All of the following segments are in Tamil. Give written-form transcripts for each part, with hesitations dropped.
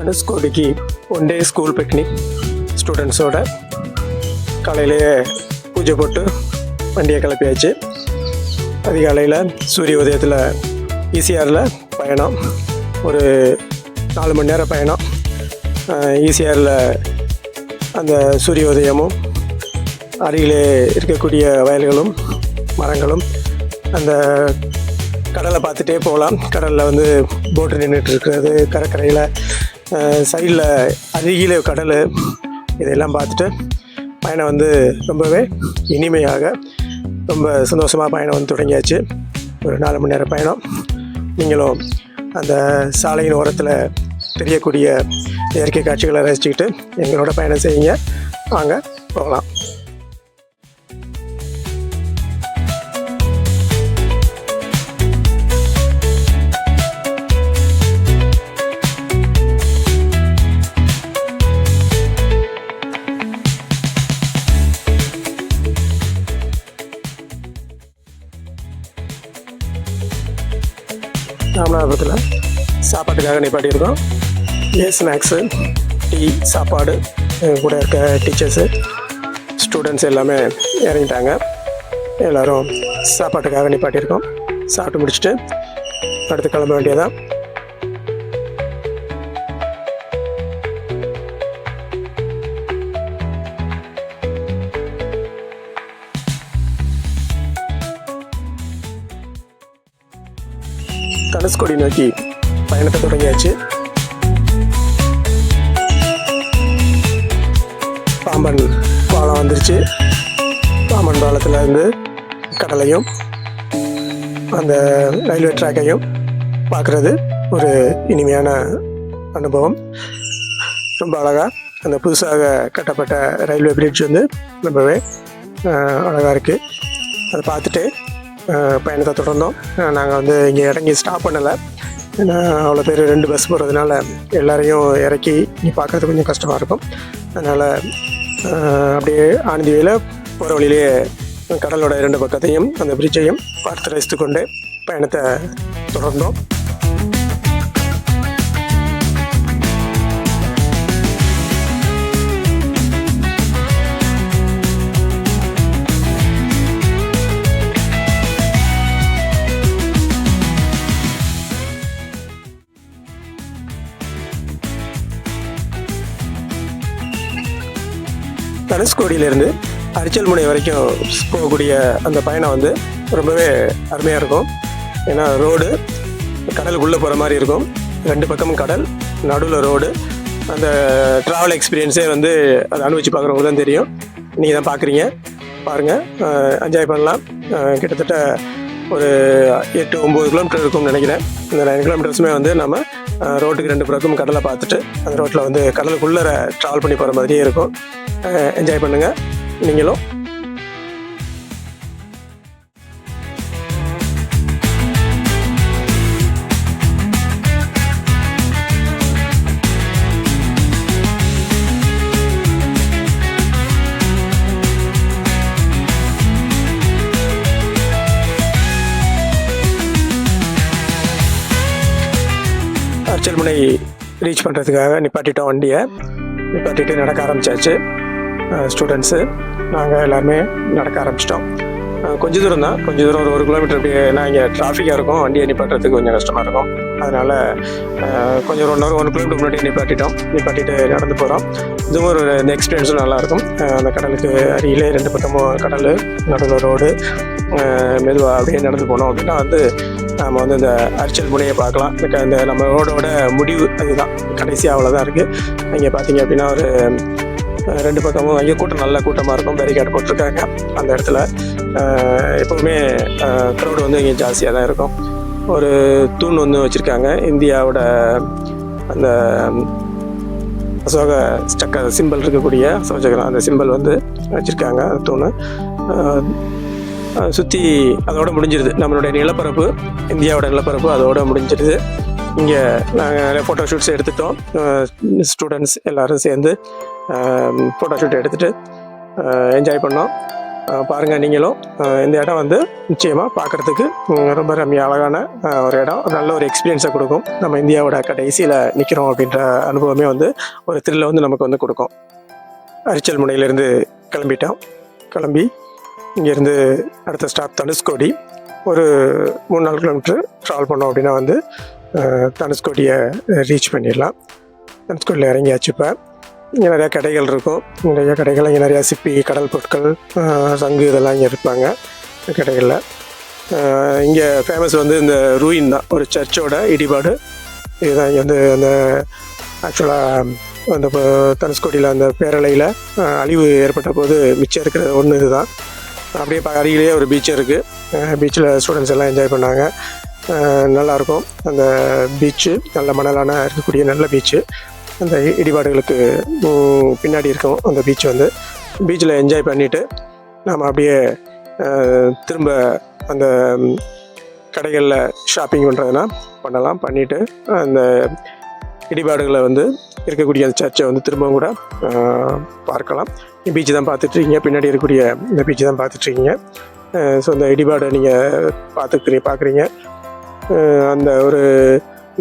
தனுஷ்கோடிக்கு ஒன் டே ஸ்கூல் பிக்னிக் ஸ்டூடெண்ட்ஸோட காலையிலேயே பூஜை போட்டு வண்டியை கிளப்பியாச்சு. அதிகாலையில் சூரிய உதயத்தில் ஈசிஆரில் பயணம், ஒரு 4 மணி நேரம் பயணம். ஈசிஆரில் அந்த சூரிய உதயமும் அருகிலே இருக்கக்கூடிய வயல்களும் மரங்களும் அந்த கடலை பார்த்துட்டே போகலாம். கடலில் வந்து போட்டு நின்றுட்டு இருக்கிறது, கடற்கரையில் சைடில் அருகிலே கடல், இதையெல்லாம் பார்த்துட்டு பயணம் வந்து ரொம்பவே இனிமையாக ரொம்ப சந்தோஷமாக பயணம் வந்து தொடங்கியாச்சு. ஒரு 4 மணி நேரம் பயணம். நீங்களும் அந்த சாலையின் ஓரத்தில் தெரியக்கூடிய இயற்கை காட்சிகளை ரசிச்சுக்கிட்டு எங்களோட பயணம் செய்யுங்க. வாங்க போகலாம். ராமநாதபுரத்தில் சாப்பாட்டுக்காக நிப்பாட்டியிருக்கோம். ஸ்நாக்ஸு, டீ, சாப்பாடு கூட இருக்க டீச்சர்ஸு, ஸ்டூடெண்ட்ஸ் எல்லாமே இறங்கிட்டாங்க. எல்லோரும் சாப்பாட்டுக்காக நிப்பாட்டியிருக்கோம். சாப்பிட்டு முடிச்சுட்டு அடுத்து கிளம்ப வேண்டியதான். தனுஷ்கோடி நோக்கி பயணத்தை தொடங்கியாச்சு. பாம்பன் பாலம் வந்துருச்சு. பாம்பன் பாலத்தில் இருந்து கடலையும் அந்த ரயில்வே ட்ராக்கையும் பார்க்குறது ஒரு இனிமையான அனுபவம். ரொம்ப அழகாக அந்த புதுசாக கட்டப்பட்ட ரயில்வே பிரிட்ஜ் வந்து ரொம்பவே அழகாக இருக்குது. அதை பார்த்துட்டு பயணத்தை தொடர்ந்தோம். நாங்கள் வந்து இங்கே இறங்கி ஸ்டாப் பண்ணலை. ஏன்னா அவ்வளோ பேர் 2 பஸ் போகிறதுனால எல்லாரையும் இறக்கி நீ பார்க்குறது கொஞ்சம் கஷ்டமாக இருக்கும். அதனால் அப்படியே ஆனந்தியில் போகிற வழியிலேயே கடலோட 2 பக்கத்தையும் அந்த பிரிட்ஜையும் பார்த்து ரசித்து கொண்டு பயணத்தை தொடர்ந்தோம். தனுஷ்கோடியிலேருந்து அரிச்சல்முனை வரைக்கும் போகக்கூடிய அந்த பயணம் வந்து ரொம்பவே அருமையாக இருக்கும். ஏன்னா ரோடு கடலுக்குள்ளே போகிற மாதிரி இருக்கும். 2 பக்கமும் கடல், நடுவில் ரோடு. அந்த ட்ராவல் எக்ஸ்பீரியன்ஸே வந்து அதை அனுபவிச்சு பார்க்குறவங்க தான் தெரியும். நீங்கள் தான் பார்க்குறீங்க, பாருங்கள், என்ஜாய் பண்ணலாம். கிட்டத்தட்ட ஒரு 8-9 கிலோமீட்டர் இருக்கும்னு நினைக்கிறேன். இந்த 9 கிலோமீட்டர்ஸுமே வந்து நம்ம ரோட்டுக்கு 2 பக்கமும் கடலை பார்த்துட்டு அந்த ரோட்டில் வந்து கடலுக்குள்ளே ட்ராவல் பண்ணி போகிற மாதிரியே இருக்கும். என்ஜாய் பண்ணுங்கள் நீங்களும். அரிச்சல்முனை ரீச் பண்ணுறதுக்காக நிப்பாட்டிட்டோம். வண்டியை நிப்பாட்டிட்டு நடக்க ஆரம்பித்தாச்சு. ஸ்டூடெண்ட்ஸு நாங்கள் எல்லாருமே நடக்க ஆரம்பிச்சிட்டோம். கொஞ்சம் தூரம் தான், கொஞ்சம் தூரம், ஒரு 1 கிலோமீட்டர். அப்படியே நான் இங்கே டிராஃபிக்காக இருக்கும், வண்டியை நிப்பாட்டுறதுக்கு கொஞ்சம் கஷ்டமாக இருக்கும். அதனால் கொஞ்சம் 1 கிலோமீட்டர் முன்னாடி நிப்பாட்டிட்டு நடந்து போகிறோம். இதுவும் ஒரு எக்ஸ்பீரியன்ஸும் நல்லாயிருக்கும். அந்த கடலுக்கு அருகிலே 2 பக்கமும் கடல், நடுவில் ரோடு. மெதுவாக அப்படியே நடந்து போனோம் அப்படின்னா வந்து நம்ம வந்து இந்த அரிச்சல்முனையை பார்க்கலாம். இந்த நம்ம ரோடோட முடிவு அதுதான், கடைசி அவ்வளோதான் இருக்குது. இங்கே பார்த்தீங்க அப்படின்னா ஒரு 2 பக்கமும் அங்கே கூட்டம், நல்ல கூட்டமாக இருக்கும். பேரிகார்டு போட்டிருக்காங்க அந்த இடத்துல. எப்போவுமே க்ரௌடு வந்து இங்கே ஜாஸ்தியாக தான் இருக்கும். ஒரு தூண் வந்து வச்சுருக்காங்க. இந்தியாவோட அந்த அசோக சக்கர சிம்பிள் இருக்கக்கூடிய அசோகச்சக்கரம், அந்த சிம்பிள் வந்து வச்சுருக்காங்க. அந்த தூண் சுற்றி அதோட முடிஞ்சிருது. நம்மளுடைய நிலப்பரப்பு, இந்தியாவோட நிலப்பரப்பு அதோட முடிஞ்சிருது. இங்கே நாங்கள் நிறைய ஃபோட்டோ ஷூட்ஸ் எடுத்துட்டோம். ஸ்டூடெண்ட்ஸ் எல்லோரும் சேர்ந்து ஃபோட்டோ ஷூட் எடுத்துகிட்டு என்ஜாய் பண்ணோம். பாருங்கள் நீங்களும். இந்த இடம் வந்து நிச்சயமாக பார்க்குறதுக்கு ரொம்ப ரம்மிய அழகான ஒரு இடம். நல்ல ஒரு எக்ஸ்பீரியன்ஸை கொடுக்கும். நம்ம இந்தியாவோட கடைசியில் நிற்கிறோம் அப்படின்ற அனுபவமே வந்து ஒரு த்ரில்லை வந்து நமக்கு வந்து கொடுக்கும். அரிச்சல் முனையிலேருந்து கிளம்பி இங்கேருந்து அடுத்த ஸ்டாப் தனுஷ்கோடி. ஒரு 3-4 கிலோமீட்டர் ட்ராவல் பண்ணோம் அப்படின்னா வந்து தனுஷ்கோடியை ரீச் பண்ணிடலாம். தனுஷ்கோடியில் இறங்கியாச்சு. இப்போ இங்கே நிறையா கடைகள் இருக்கும். நிறையா கடைகள் இங்கே நிறையா சிப்பி, கடல் பொருட்கள், சங்கு இதெல்லாம் இங்கே இருப்பாங்க கடைகளில். இங்கே ஃபேமஸ் வந்து இந்த ரூயின் தான், ஒரு சர்ச்சோட இடிபாடு. இதுதான் இங்கே வந்து அந்த ஆக்சுவலாக அந்த தனுஷ்கோடியில் அந்த பேரலையில் அழிவு ஏற்பட்ட போது மிச்சம் இருக்கிற ஒன்று இதுதான். அப்படியே அருகிலேயே ஒரு பீச் இருக்குது. பீச்சில் ஸ்டூடெண்ட்ஸ் எல்லாம் என்ஜாய் பண்ணாங்க. நல்லாயிருக்கும் அந்த பீச்சு. நல்ல மணலான இருக்கக்கூடிய நல்ல பீச்சு. அந்த இடிபாடுகளுக்கு பின்னாடி இருக்கும் அந்த பீச். வந்து பீச்சில் என்ஜாய் பண்ணிவிட்டு நாம் அப்படியே திரும்ப அந்த கடைகளில் ஷாப்பிங் பண்ணுறதுனா பண்ணலாம். பண்ணிவிட்டு அந்த இடிபாடுகளை வந்து இருக்கக்கூடிய அந்த சர்ச்சை வந்து திரும்பவும் கூட பார்க்கலாம். பீச்சு தான் பார்த்துட்ருக்கீங்க, பின்னாடி இருக்கக்கூடிய இந்த பீச்சு தான் பார்த்துட்ருக்கீங்க. ஸோ இந்த இடிபாடை நீங்கள் பார்க்குறீங்க. அந்த ஒரு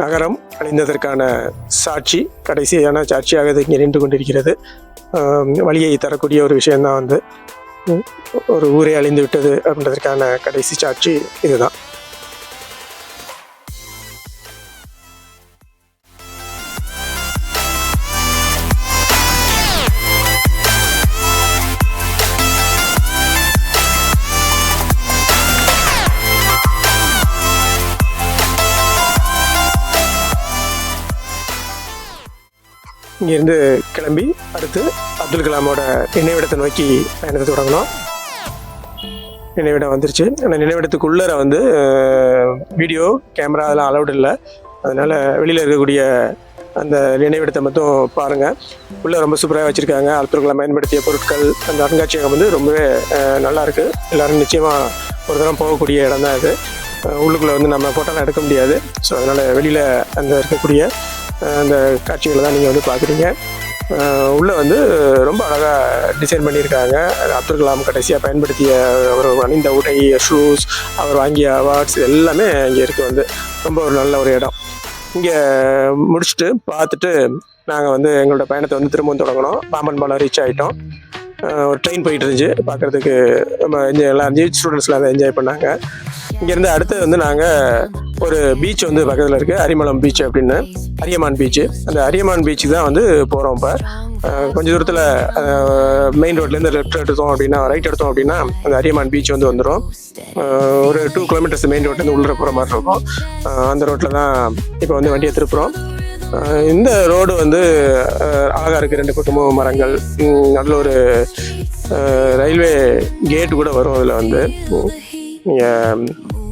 நகரம் அழிந்ததற்கான சாட்சி, கடைசியான சாட்சியாக இது இங்கே நின்று கொண்டிருக்கிறது. வழியை தரக்கூடிய ஒரு விஷயந்தான் வந்து ஒரு ஊரே அழிந்து விட்டது அப்படின்றதற்கான கடைசி சாட்சி இதுதான். இங்கேருந்து கிளம்பி அடுத்து அப்துல் கலாமோட நினைவிடத்தை நோக்கி பயணத்தை தொடங்கணும். நினைவிடம் வந்துருச்சு. ஆனால் நினைவிடத்துக்குள்ளே வந்து வீடியோ கேமரா அதெல்லாம் அலௌடு இல்லை. அதனால் வெளியில் இருக்கக்கூடிய அந்த நினைவிடத்தை மட்டும் பாருங்கள். உள்ளே ரொம்ப சூப்பராக வச்சுருக்காங்க. அப்துல் கலாம் பயன்படுத்திய பொருட்கள். அந்த அருங்காட்சியகம் வந்து ரொம்பவே நல்லாயிருக்கு. எல்லோரும் நிச்சயமாக ஒரு தரம் போகக்கூடிய இடம் தான் இது. உள்ளுக்குள்ளே வந்து நம்ம ஃபோட்டோலாம் எடுக்க முடியாது. ஸோ அதனால் வெளியில் அந்த இருக்கக்கூடிய அந்த காட்சிகளை தான் நீங்கள் வந்து பார்க்குறீங்க. உள்ளே வந்து ரொம்ப அழகாக டிசைன் பண்ணியிருக்காங்க. அப்துல் கலாம் கடைசியாக பயன்படுத்திய அவர் அணிந்த உடை, ஷூஸ், அவர் வாங்கிய அவார்ட்ஸ் எல்லாமே இங்கே இருக்குது. வந்து ரொம்ப ஒரு நல்ல ஒரு இடம். இங்கே முடிச்சுட்டு பார்த்துட்டு நாங்கள் வந்து எங்களோட பயணத்தை வந்து திரும்பவும் தொடங்கணும். பாம்பன் பாலம் ரீச் ஆகிட்டோம். ஒரு ட்ரெயின் போயிட்டு இருந்துச்சு. பார்க்குறதுக்கு நம்ம எல்லாம் ஸ்டூடெண்ட்ஸ்லாம் என்ஜாய் பண்ணாங்க. இங்கேருந்து அடுத்து வந்து நாங்கள் ஒரு பீச் வந்து பக்கத்தில் இருக்குது, அரிமளம் பீச் அப்படின்னு, அரியமான் பீச்சு. அந்த அரியமான் பீச்சுக்கு தான் வந்து போகிறோம். இப்போ கொஞ்சம் தூரத்தில் மெயின் ரோட்லேருந்து லெஃப்ட் எடுத்தோம் அப்படின்னா, ரைட் எடுத்தோம் அப்படின்னா அந்த அரியமான் பீச் வந்து வந்துடும். ஒரு 2 கிலோமீட்டர்ஸ் மெயின் ரோட்லேருந்து உள்ளே போகிற மாதிரி இருக்கும். அந்த ரோட்டில் தான் இப்போ வந்து வண்டியை திருப்புறோம். இந்த ரோடு வந்து அழகாக இருக்குது. 2 பக்கமும் மரங்கள். நல்ல ஒரு ரயில்வே கேட்டு கூட வரும். அதில் வந்து நீங்கள்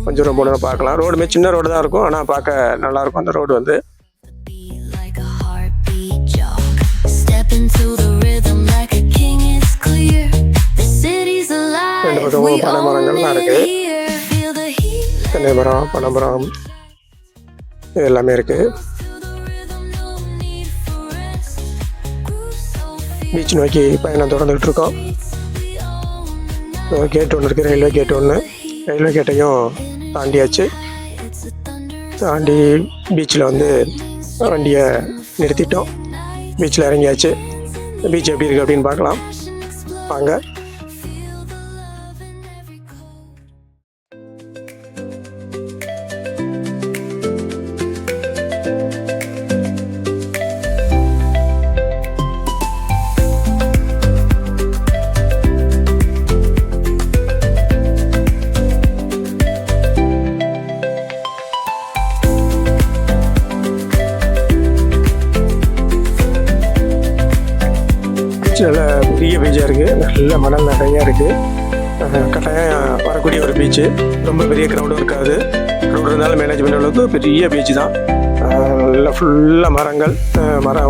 கொஞ்சம் தூரம் போன பார்க்கலாம். ரோடுமே சின்ன ரோடு தான் இருக்கும், ஆனால் பார்க்க நல்லாயிருக்கும் அந்த ரோடு வந்து. ரெண்டு பக்கமும் பனை மரங்கள்லாம் இருக்குது. தென்னை மரம், பனை மரம் இது எல்லாமே இருக்குது. பீச் நோக்கி பயணம் தொடர்ந்துகிட்டு இருக்கோம். கேட் ஒன்று இருக்குது, ரயில்வே கேட் ஒன்று. ரயில்வே கேட்டையும் தாண்டியாச்சு. தாண்டி பீச்சில் வந்து வண்டியை நிறுத்திட்டோம். பீச்சில் இறங்கியாச்சு. பீச் எப்படி இருக்குது அப்படின்னு பார்க்கலாம் வாங்க. நல்ல பெரிய பீச்சாக இருக்குது. நல்ல மணல் நிறையா இருக்குது. கட்டாயம் வரக்கூடிய ஒரு பீச்சு. ரொம்ப பெரிய க்ரௌடும் இருக்காது. க்ரௌட் இருந்தாலும் மேனேஜ் பண்ணுற அளவுக்கு பெரிய பீச்சு தான். நல்லா ஃபுல்லாக மரங்கள்,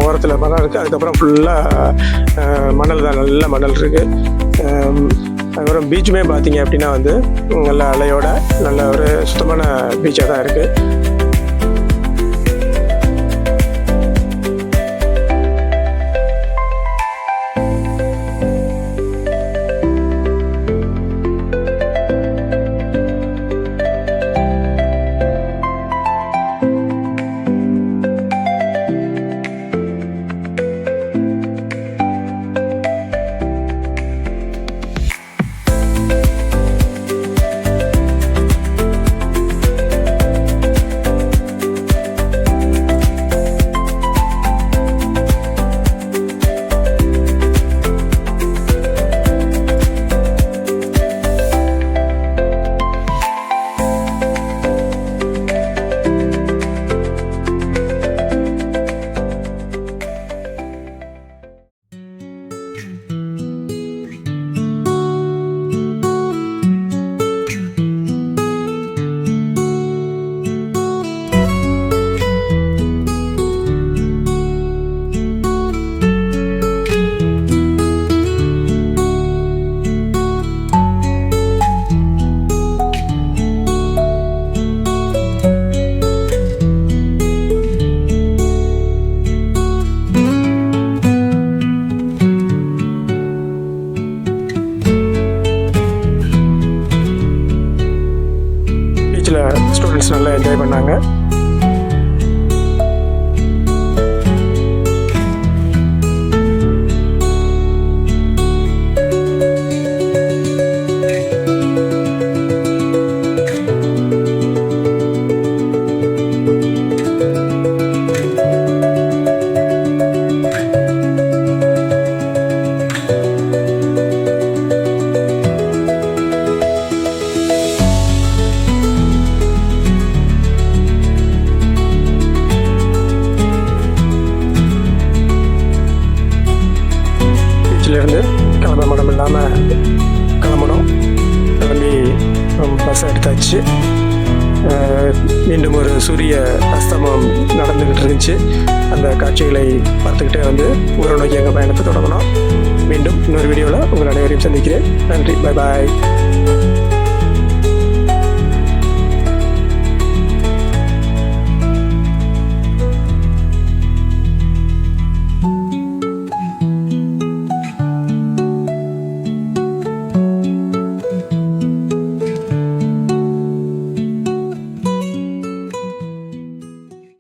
ஓரத்தில் மரம் இருக்குது. அதுக்கப்புறம் ஃபுல்லாக மணல் தான், நல்ல மணல் இருக்குது. அதுக்கப்புறம் பீச்சுமே பார்த்தீங்க அப்படின்னா வந்து நல்ல அலையோட நல்ல ஒரு சுத்தமான பீச்சாக தான் இருக்குது. ஸ்டூடெண்ட்ஸ் நல்லா என்ஜாய் பண்ணாங்க. இருந்து கிளம்ப மடம் இல்லாமல் கிளம்பணும். கிளம்பி பஸ் எடுத்தாச்சு. மீண்டும் ஒரு சூரிய அஸ்தமம் நடந்துக்கிட்டு இருந்துச்சு. அந்த காட்சிகளை பார்த்துக்கிட்டே வந்து ஊரை நோக்கி எங்கள் பயணத்தை தொடங்கணும். மீண்டும் இன்னொரு வீடியோவில் உங்கள் அனைவரையும் சந்திக்கிறேன். நன்றி. Bye bye.